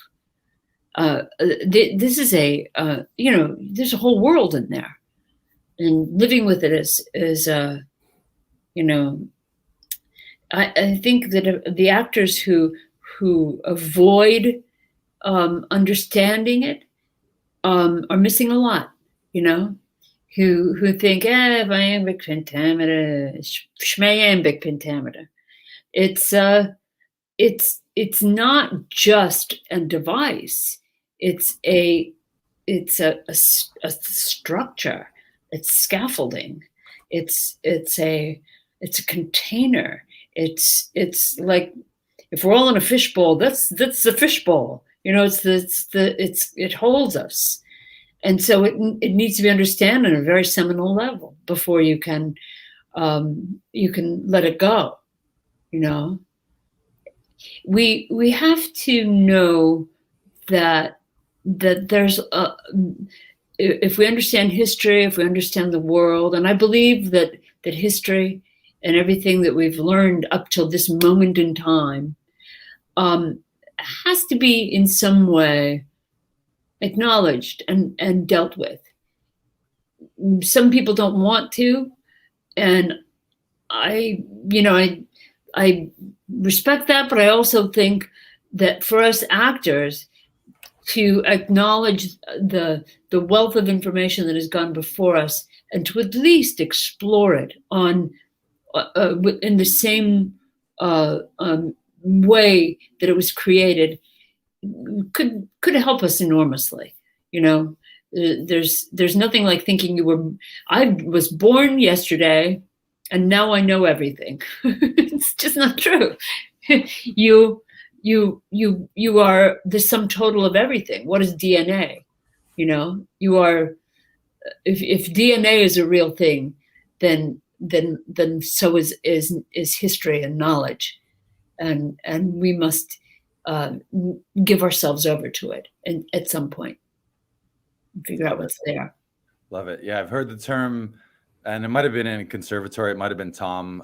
This is there's a whole world in there, and living with it is I think that the actors who avoid understanding it are missing a lot, who think, iambic pentameter, schmayambic pentameter. It's not just a device. It's a structure. It's scaffolding. It's a container. It's like, if we're all in a fishbowl, that's the fishbowl. It holds us, and so it needs to be understood on a very seminal level before you can let it go. We have to know that there's if we understand history, if we understand the world, and I believe that history and everything that we've learned up till this moment in time has to be in some way acknowledged and dealt with. Some people don't want to, and I respect that, but I also think that for us actors to acknowledge the wealth of information that has gone before us, and to at least explore it in the same way that it was created, could help us enormously. There's nothing like thinking I was born yesterday and now I know everything. It's just not true. You are the sum total of everything. What is DNA? You are, if DNA is a real thing, then so is history and knowledge, and we must give ourselves over to it, and at some point figure out what's there. Love it. Yeah, I've heard the term, and it might have been in a conservatory, it might have been Tom,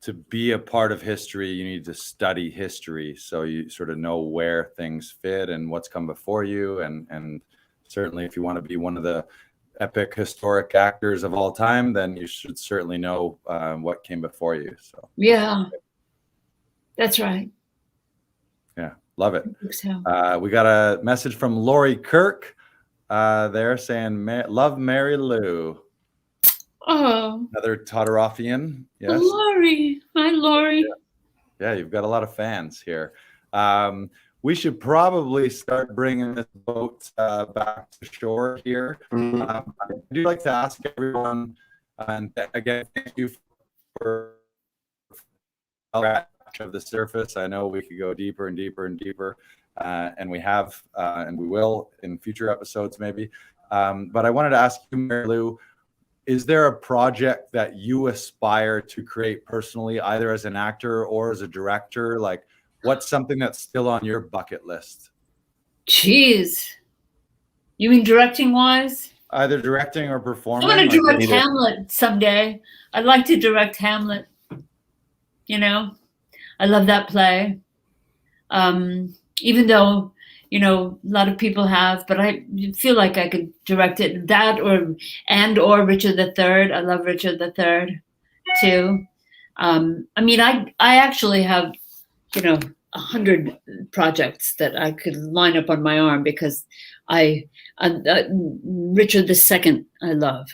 to be a part of history, you need to study history, so you sort of know where things fit and what's come before you, and certainly if you want to be one of the epic historic actors of all time, then you should certainly know what came before you. So yeah, that's right. Yeah, love it. I think so. We got a message from Lori Kirk there saying, love Mary Lou. Oh, another Todorofian. Yes, Lori. Hi, Lori. Yeah, you've got a lot of fans here. we should probably start bringing this boat back to shore here. I do like to ask everyone, and again, thank you for of the surface. I know we could go deeper and deeper and deeper, and we have, and we will in future episodes maybe. But I wanted to ask you, Mary Lou, is there a project that you aspire to create personally, either as an actor or as a director? Like, what's something that's still on your bucket list? Jeez. You mean directing wise? Either directing or performing. I want to direct Hamlet someday. I'd like to direct Hamlet. You know, I love that play. Even though, you know, a lot of people have, but I feel like I could direct it. That or Richard III. I love Richard III too. I mean, I actually have, you know, 100 projects that I could line up on my arm, because Richard II I love.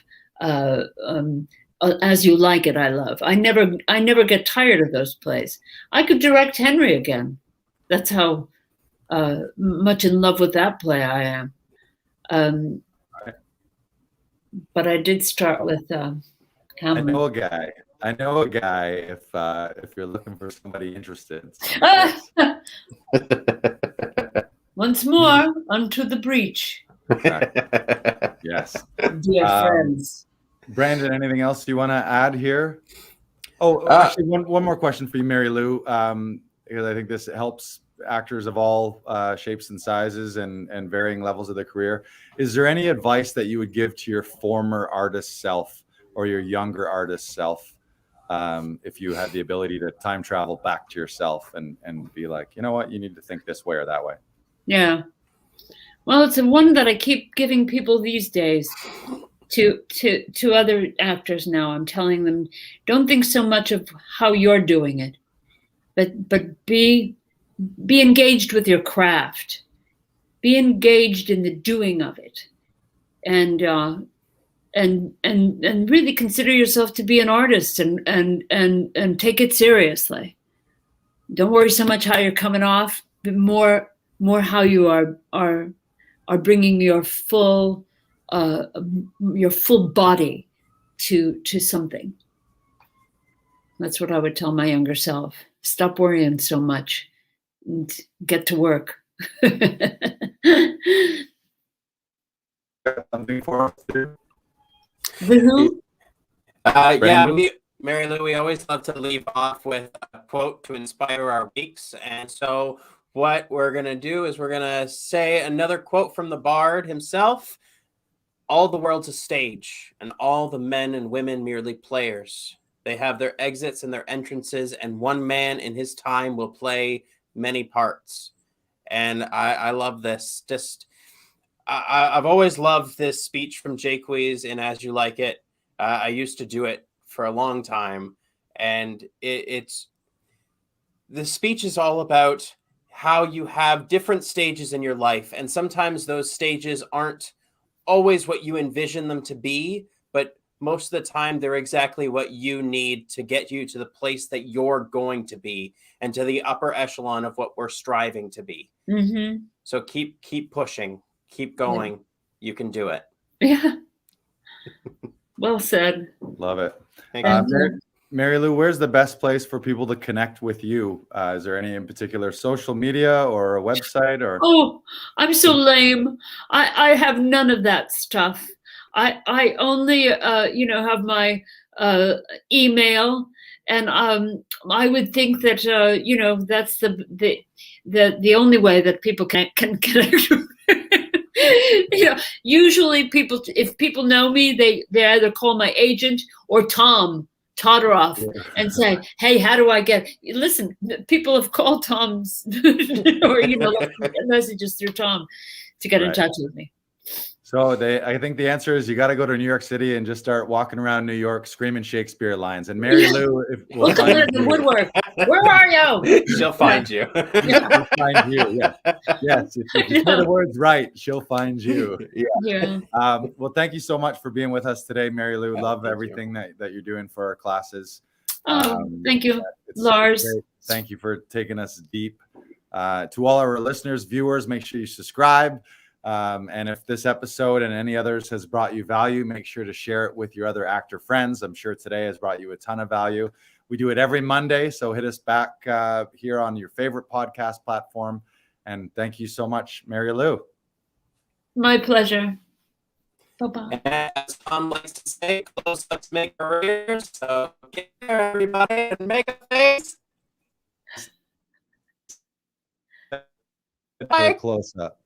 As You Like It I love. I never get tired of those plays. I could direct Henry again. That's how much in love with that play I am. But I did start with Hamlet. I know a guy if you're looking for somebody interested. Once more, unto the breach. Yes. Dear friends. Brandon, anything else you want to add here? Oh, actually, one more question for you, Mary Lou, because I think this helps actors of all shapes and sizes and varying levels of their career. Is there any advice that you would give to your former artist self or your younger artist self, if you had the ability to time travel back to yourself and be like, you know what, you need to think this way or that way? Yeah. Well, it's the one that I keep giving people these days. To other actors now, I'm telling them, don't think so much of how you're doing it, but be engaged with your craft, be engaged in the doing of it, and really consider yourself to be an artist and take it seriously. Don't worry so much how you're coming off, but more how you are bringing your full body to something. That's what I would tell my younger self. Stop worrying so much and get to work. Something for us to Who? Mary Lou, we always love to leave off with a quote to inspire our weeks. And so what we're going to do is we're going to say another quote from the Bard himself. All the world's a stage, and all the men and women merely players. They have their exits and their entrances, and one man in his time will play many parts. And I love this. I've always loved this speech from Jaques in As You Like It. I used to do it for a long time, and it's the speech is all about how you have different stages in your life, and sometimes those stages aren't always what you envision them to be, but most of the time they're exactly what you need to get you to the place that you're going to be and to the upper echelon of what we're striving to be. Mm-hmm. So keep pushing, keep going. Yeah. You can do it. Yeah. Well said. Love it. Mary Lou, where's the best place for people to connect with you? Is there any in particular social media or a website? Or oh, I'm so lame. I have none of that stuff. I only have my email, and I would think that that's the only way that people can connect. Usually if people know me, they either call my agent or Tom Todoroff and say, hey, how do I listen, people have called Tom's or messages through Tom to get in touch with me. So I think the answer is you got to go to New York City and just start walking around New York screaming Shakespeare lines. And Mary Lou, look at the woodwork. Where are you? She'll find you. She'll find you. Yes. Yes. If you say the words right, she'll find you. Yeah. Well, thank you so much for being with us today, Mary Lou. Love everything that you're doing for our classes. Thank you, Lars. Great. Thank you for taking us deep. To all our listeners, viewers, make sure you subscribe. And if this episode and any others has brought you value, make sure to share it with your other actor friends. I'm sure today has brought you a ton of value. We do it every Monday, so hit us back here on your favorite podcast platform. And thank you so much, Mary Lou. My pleasure. Bye-bye. As Tom likes to say, close ups make careers. So get there, everybody, and make a face. Bye. Close up.